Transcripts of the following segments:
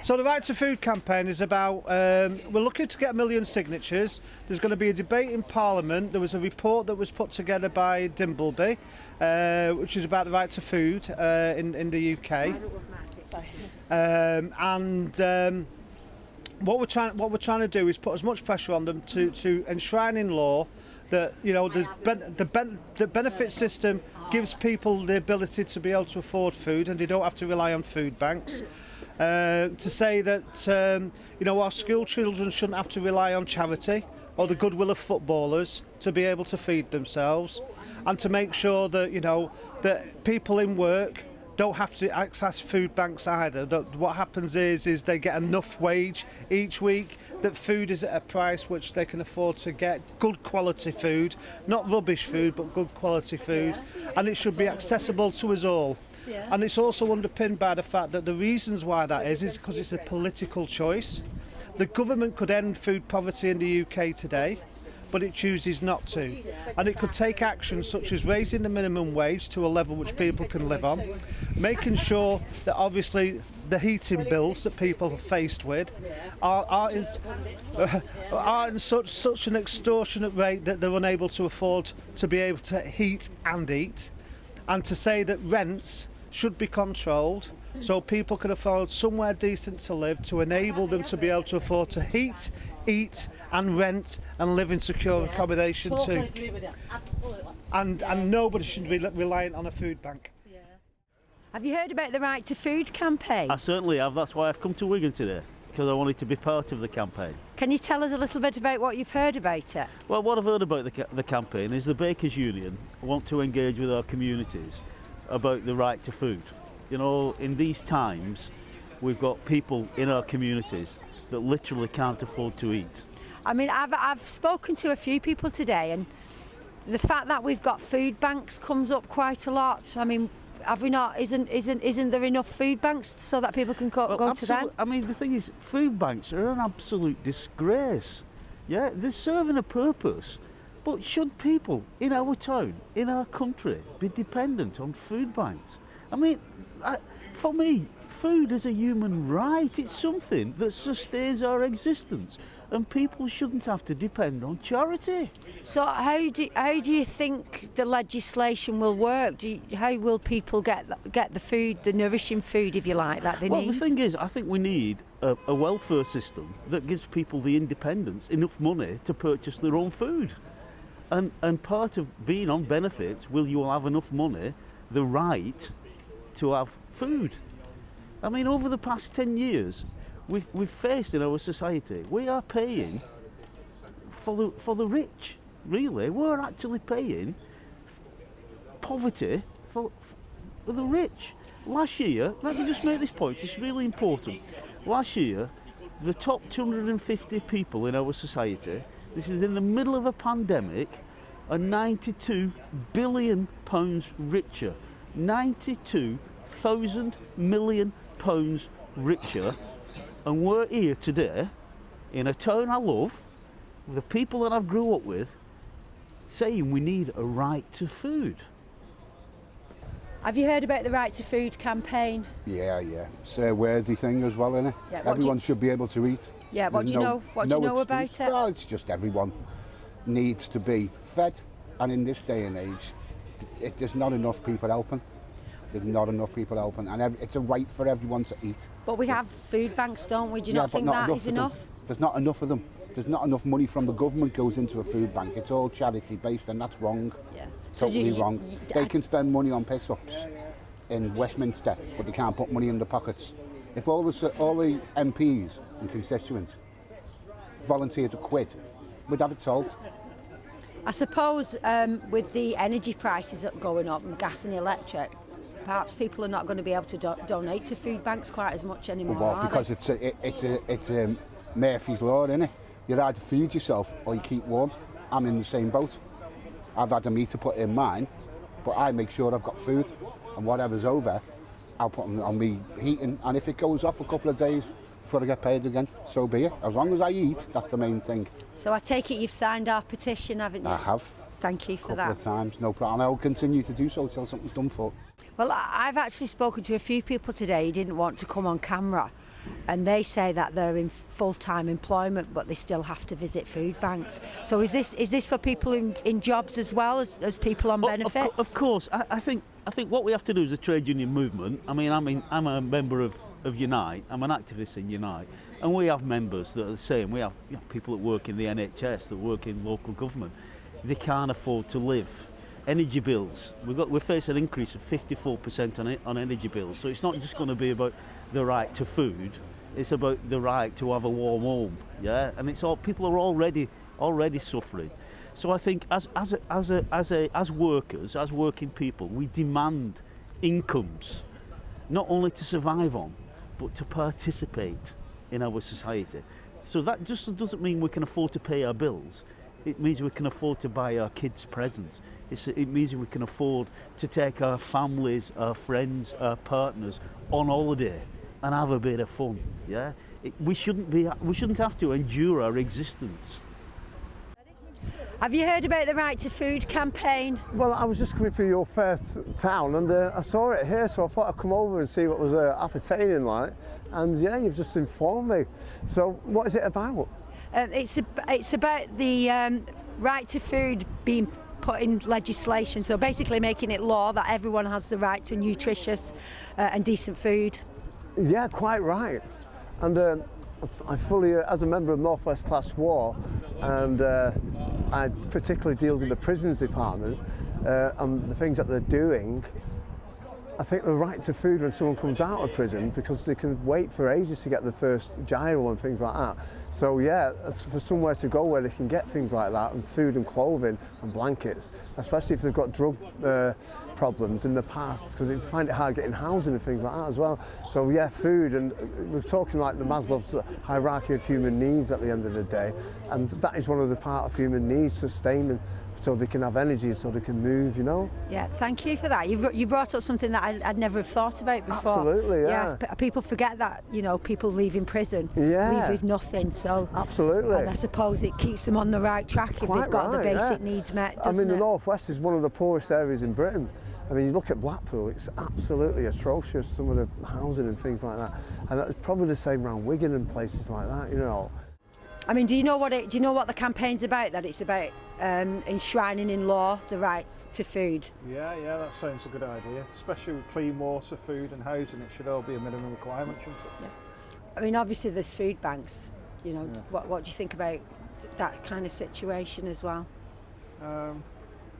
So the Right to Food campaign is about, we're looking to get 1 million signatures. There's going to be a debate in Parliament. There was a report that was put together by Dimbleby, which is about the right to food in the UK. What we're trying to do is put as much pressure on them to enshrine in law that, you know, the benefit system gives people the ability to be able to afford food and they don't have to rely on food banks. To say that you know, our school children shouldn't have to rely on charity or the goodwill of footballers to be able to feed themselves, and to make sure that, you know, that people in work don't have to access food banks either. That what happens is they get enough wage each week, that food is at a price which they can afford to get good quality food, not rubbish food but good quality food, and it should be accessible to us all. And it's also underpinned by the fact that the reasons why that is because it's a political choice. The government could end food poverty in the UK today, but it chooses not to. And it could take action such as raising the minimum wage to a level which people can live on, making sure that obviously the heating bills that people are faced with are in such an extortionate rate that they're unable to afford to be able to heat and eat, and to say that rents should be controlled so people can afford somewhere decent to live, to enable them to be able to afford to heat, eat and rent and live in secure accommodation too. And nobody should be reliant on a food bank. Have you heard about the Right to Food campaign? I certainly have. That's why I've come to Wigan today, because I wanted to be part of the campaign. Can you tell us a little bit about what you've heard about it? Well, what I've heard about the campaign is the Bakers Union want to engage with our communities about the right to food. You know, in these times, we've got people in our communities that literally can't afford to eat. I mean, I've spoken to a few people today, and the fact that we've got food banks comes up quite a lot. I mean, have we not? Isn't there enough food banks so that people can go to them? I mean, the thing is, food banks are an absolute disgrace. Yeah, they're serving a purpose. But should people in our town, in our country, be dependent on food banks? I mean, for me, food is a human right. It's something that sustains our existence, and people shouldn't have to depend on charity. So how do you think the legislation will work? How will people get the food, the nourishing food, if you like, that they need? Well, the thing is, I think we need a welfare system that gives people the independence, enough money to purchase their own food. And part of being on benefits, you will have enough money, the right to have food. I mean, over the past 10 years, we've faced in our society, we are paying for the rich, really. We're actually paying poverty for the rich. Last year, let me just make this point, it's really important. Last year, the top 250 people in our society, this is in the middle of a pandemic, are £92 billion richer. £92,000 million richer. And we're here today, in a town I love, with the people that I've grew up with, saying we need a right to food. Have you heard about the Right to Food campaign? Yeah. It's a worthy thing as well, isn't it? Yeah, everyone should be able to eat. Yeah, what do you know about it? Well, it's just everyone needs to be fed. And in this day and age, there's not enough people helping. There's not enough people helping. And it's a right for everyone to eat. But we have food banks, don't we? Do you not think that is enough? There's not enough of them. There's not enough money from the government goes into a food bank. It's all charity based, and that's wrong. Yeah. Totally wrong. They can spend money on piss-ups in Westminster, but they can't put money in their pockets. If all the MPs and constituents volunteered to quit, we'd have it solved. I suppose with the energy prices going up and gas and electric, perhaps people are not going to be able to donate to food banks quite as much anymore. Well, because it's a Murphy's Law, isn't it? You either feed yourself or you keep warm. I'm in the same boat. I've had a meter put in mine, but I make sure I've got food, and whatever's over, I'll put on me heating. And if it goes off a couple of days before I get paid again, so be it. As long as I eat, that's the main thing. So I take it you've signed our petition, haven't you? I have. Thank you for that. A couple of times, no problem. I'll continue to do so till something's done for. Well, I've actually spoken to a few people today who didn't want to come on camera, and they say that they're in full-time employment but they still have to visit food banks. So is this for people in jobs as well as people on benefits? Of course. I think what we have to do as a trade union movement, I'm a member of Unite, I'm an activist in Unite, and we have members that are the same. We have people that work in the NHS, that work in local government. They can't afford to live. Energy bills, we're facing an increase of 54% on energy bills. So it's not just going to be about the right to food; it's about the right to have a warm home. Yeah, and it's all people are already suffering. So I think as workers, as working people, we demand incomes, not only to survive on, but to participate in our society. So that just doesn't mean we can afford to pay our bills. It means we can afford to buy our kids presents. It means we can afford to take our families, our friends, our partners on holiday and have a bit of fun. Yeah, we shouldn't have to endure our existence. Have you heard about the Right to Food campaign? Well, I was just coming through your first town and I saw it here, so I thought I'd come over and see what was appertaining like. And yeah, you've just informed me. So what is it about? It's about the right to food being put in legislation, so basically making it law that everyone has the right to nutritious and decent food. Yeah, quite right. And I fully, as a member of North West Class 4, and I particularly deal with the prisons department and the things that they're doing. I think the right to food when someone comes out of prison, because they can wait for ages to get the first gyro and things like that. So yeah, it's for somewhere to go where they can get things like that, and food and clothing and blankets, especially if they've got drug problems in the past, because they find it hard getting housing and things like that as well. So yeah, food, and we're talking like the Maslow's hierarchy of human needs at the end of the day, and that is one of the part of human needs, sustaining, so they can have energy, so they can move, you know? Yeah, thank you for that. You brought up something that I'd never have thought about before. Absolutely, yeah. People forget that, people leaving prison, Yeah. leave with nothing, so... Absolutely. And I suppose it keeps them on the right track if Quite they've got the right, basic yeah. needs met, I doesn't mean, it? the North West is one of the poorest areas in Britain. I mean, you look at Blackpool, it's absolutely atrocious, some of the housing and things like that. And that's probably the same around Wigan and places like that, you know. I mean, do you know what the campaign's about? That it's about enshrining in law the right to food. Yeah, that sounds a good idea. Especially with clean water, food and housing, it should all be a minimum requirement, shouldn't it? Yeah. I mean, obviously there's food banks. Yeah. What do you think about that kind of situation as well?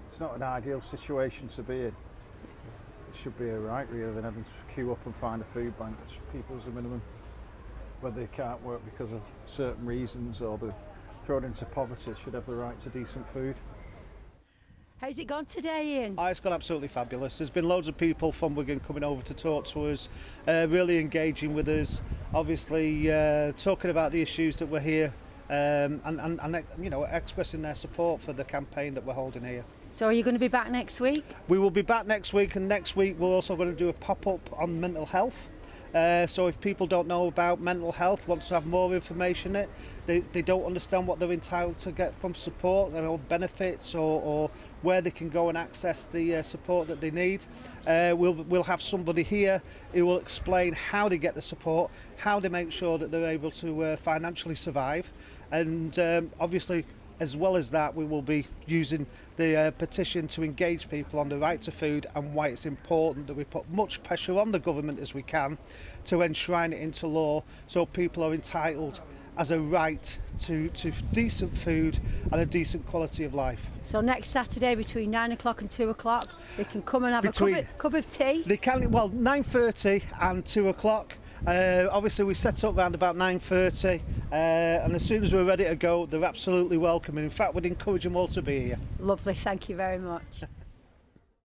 It's not an ideal situation to be in. It should be a right, really, than having to queue up and find a food bank. It's people as a minimum, whether they can't work because of certain reasons or they're thrown into poverty, should have the right to decent food. How's it gone today, Ian? It's gone absolutely fabulous. There's been loads of people from Wigan coming over to talk to us, really engaging with us, obviously talking about the issues that we're here, and expressing their support for the campaign that we're holding here. So are you going to be back next week? We will be back next week, and next week we're also going to do a pop-up on mental health. So if people don't know about mental health, want to have more information, they don't understand what they're entitled to get from support, benefits or where they can go and access the support that they need. We'll have somebody here who will explain how they get the support, how they make sure that they're able to financially survive, and obviously, as well as that, we will be using the petition to engage people on the right to food and why it's important that we put much pressure on the government as we can to enshrine it into law, so people are entitled as a right to decent food and a decent quality of life. So next Saturday between 9 o'clock and 2 o'clock, they can come and have a cup of tea? They can, 9:30 and 2 o'clock. Obviously we set up around about 9:30 and as soon as we're ready to go, they're absolutely welcome, and in fact we'd encourage them all to be here. Lovely, thank you very much.